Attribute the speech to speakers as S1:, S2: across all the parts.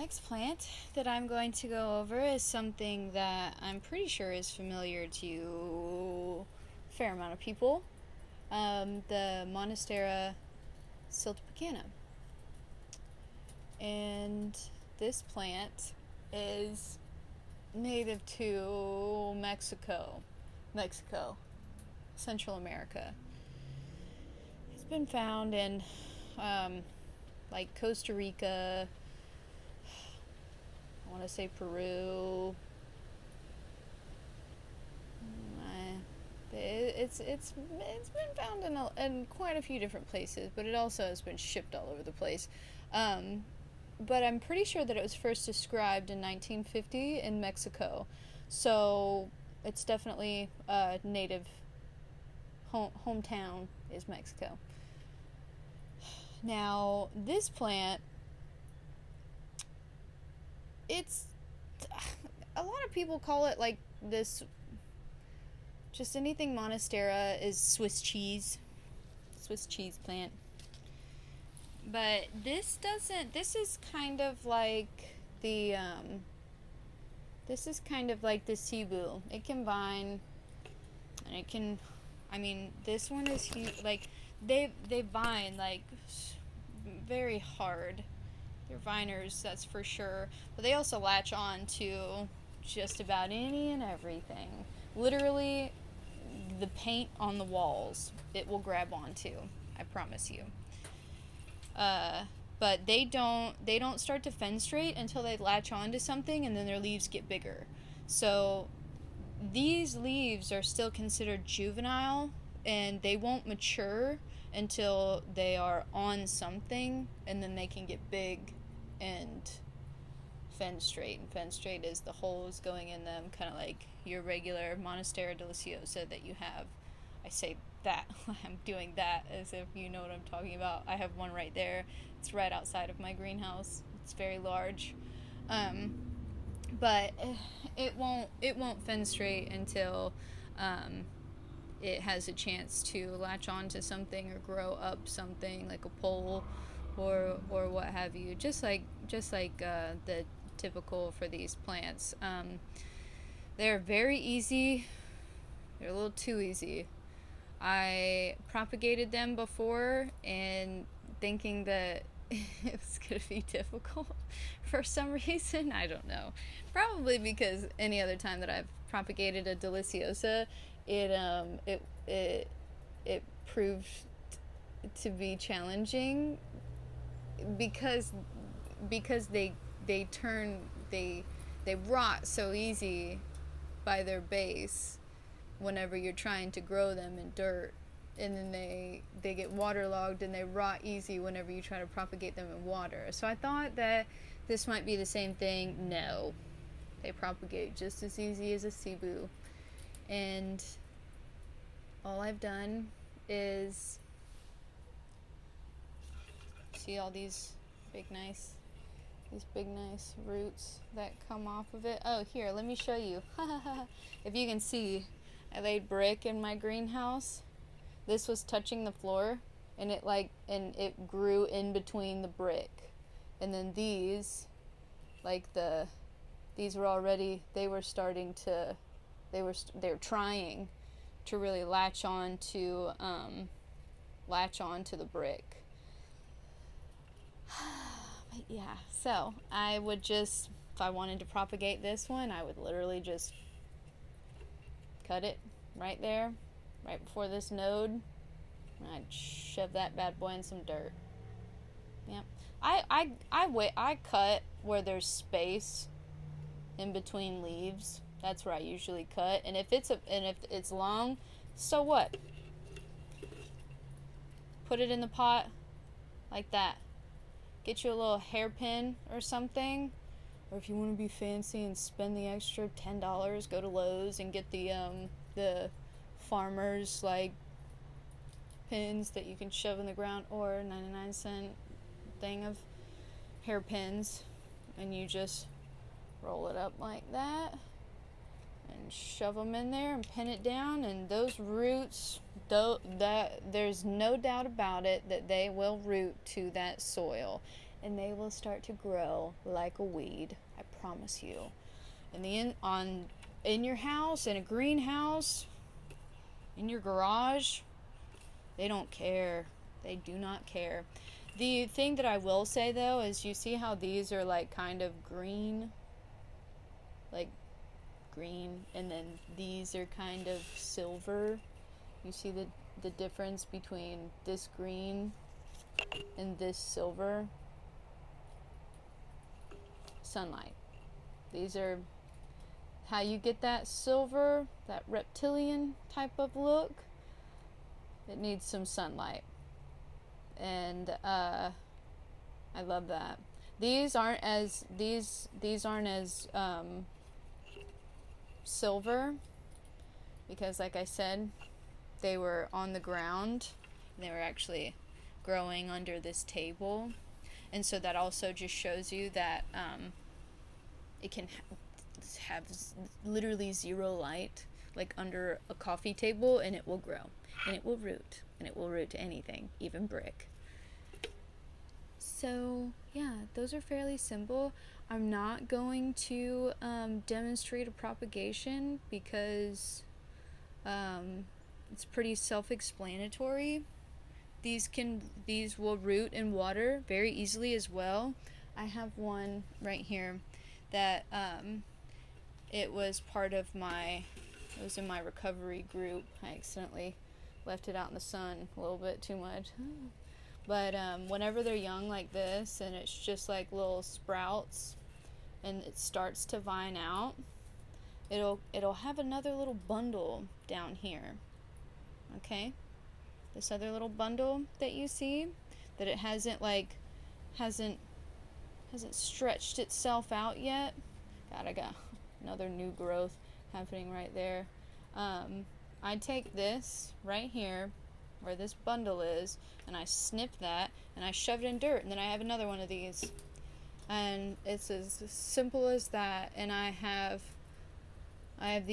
S1: next plant that I'm going to go over is something that I'm pretty sure is familiar to a fair amount of people. The Monstera Siltepecana. And this plant is native to Mexico, Central America. It's been found in like Costa Rica, I want to say Peru. It's been found in quite a few different places, but it also has been shipped all over the place. But I'm pretty sure that it was first described in 1950 in Mexico, so it's definitely native. Hometown is Mexico. Now this plant, it's a lot of people call it like this. Just anything Monstera is Swiss cheese plant. But this doesn't. This is kind of like the cebu. It can vine, and it can. I mean, this one is huge. Like they vine like very hard. They're viners, that's for sure. But they also latch on to just about any and everything. Literally, the paint on the walls, it will grab onto. I promise you. But they don't start to fenestrate until they latch onto something, and then their leaves get bigger. So these leaves are still considered juvenile, and they won't mature until they are on something, and then they can get big and fenestrate. And fenestrate is the holes going in them, kind of like your regular Monstera deliciosa that you have. I say that I'm doing that as if you know what I'm talking about. I have one right there. It's right outside of my greenhouse. It's very large, but it won't fenestrate until it has a chance to latch onto something or grow up something like a pole or what have you. Just like the typical for these plants. They're very easy. They're a little too easy. I propagated them before and thinking that it was going to be difficult for some reason. I don't know. Probably because any other time that I've propagated a deliciosa, it proved to be challenging because they rot so easy by their base whenever you're trying to grow them in dirt, and then they get waterlogged and they rot easy whenever you try to propagate them in water. So I thought that this might be the same thing. No, they propagate just as easy as a cebu, and all I've done is see all these big nice roots that come off of it. Oh, here, let me show you. If you can see, I laid brick in my greenhouse. This was touching the floor, and it grew in between the brick. And then these were already, they were trying to really latch on to the brick. But yeah, so I would just, if I wanted to propagate this one, I would literally just cut it right there, right before this node, and I'd shove that bad boy in some dirt. Yep. I cut where there's space in between leaves. That's where I usually cut. And if it's long, so what? Put it in the pot like that. Get you a little hairpin or something. Or if you want to be fancy and spend the extra $10, go to Lowe's and get the farmers like pins that you can shove in the ground, or 99-cent thing of hairpins, and you just roll it up like that and shove them in there and pin it down, and those roots, there's no doubt about it that they will root to that soil. and they will start to grow like a weed. I promise you. In your house, in a greenhouse, in your garage, they don't care. They do not care. The thing that I will say though is, you see how these are like kind of green, like green, and then these are kind of silver. You see the difference between this green and this silver? Sunlight. These are how you get that silver, that reptilian type of look. It needs some sunlight. And I love that. These aren't as silver, because like I said, they were on the ground. They were actually growing under this table. And so that also just shows you that it can have literally zero light, like under a coffee table, and it will grow, and it will root, and it will root to anything, even brick. So yeah, those are fairly simple. I'm not going to demonstrate a propagation because it's pretty self-explanatory. These will root in water very easily as well. I have one right here that it was in my recovery group. I accidentally left it out in the sun a little bit too much. But whenever they're young like this, and it's just like little sprouts, and it starts to vine out, it'll have another little bundle down here. Okay? This other little bundle that you see, that it hasn't stretched itself out yet. God, I got another new growth happening right there. I take this right here, where this bundle is, and I snip that, and I shove it in dirt, and then I have another one of these. And it's as simple as that. And I have 1,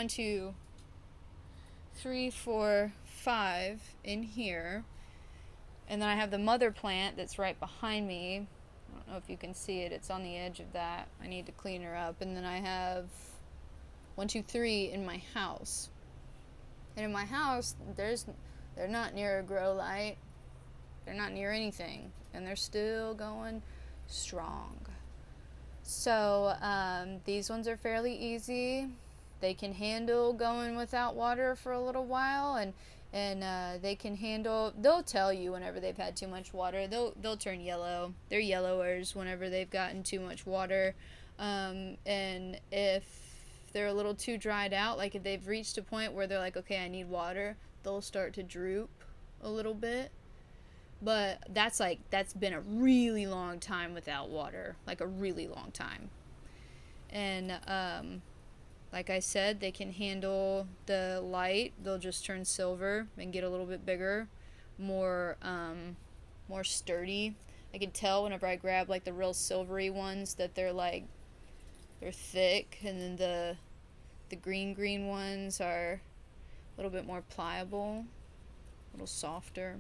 S1: 2, 3, 4, 5 in here. And then I have the mother plant that's right behind me. I don't know if you can see it. It's on the edge of that. I need to clean her up. And then I have 1, 2, 3 in my house. And in my house, they're not near a grow light. They're not near anything. And they're still going strong. So these ones are fairly easy. They can handle going without water for a little while, and they can handle. They'll tell you whenever they've had too much water. They'll turn yellow. They're yellowers whenever they've gotten too much water, and if they're a little too dried out, like if they've reached a point where they're like, okay, I need water, they'll start to droop a little bit. But that's been a really long time without water, like a really long time. And like I said, they can handle the light. They'll just turn silver and get a little bit bigger, more sturdy. I can tell whenever I grab like the real silvery ones that they're thick, and then the green ones are a little bit more pliable, a little softer.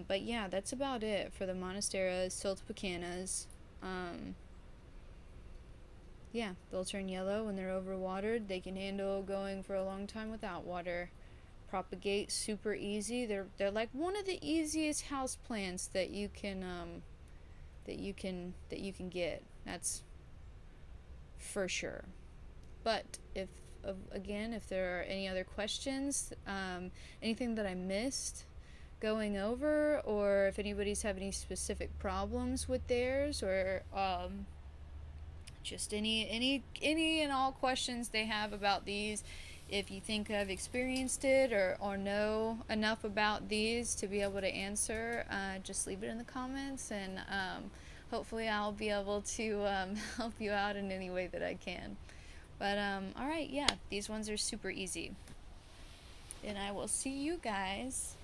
S1: But yeah, that's about it for the Monstera Siltepecanas. Yeah, they'll turn yellow when they're overwatered. They can handle going for a long time without water. Propagate super easy. They're like one of the easiest house plants that you can get. That's for sure. But if there are any other questions, anything that I missed going over, or if anybody's have any specific problems with theirs, or just any and all questions they have about these, if you think I've experienced it or know enough about these to be able to answer, just leave it in the comments, and hopefully I'll be able to help you out in any way that I can. But alright, yeah, these ones are super easy. And I will see you guys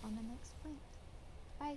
S1: on the next plant. Bye.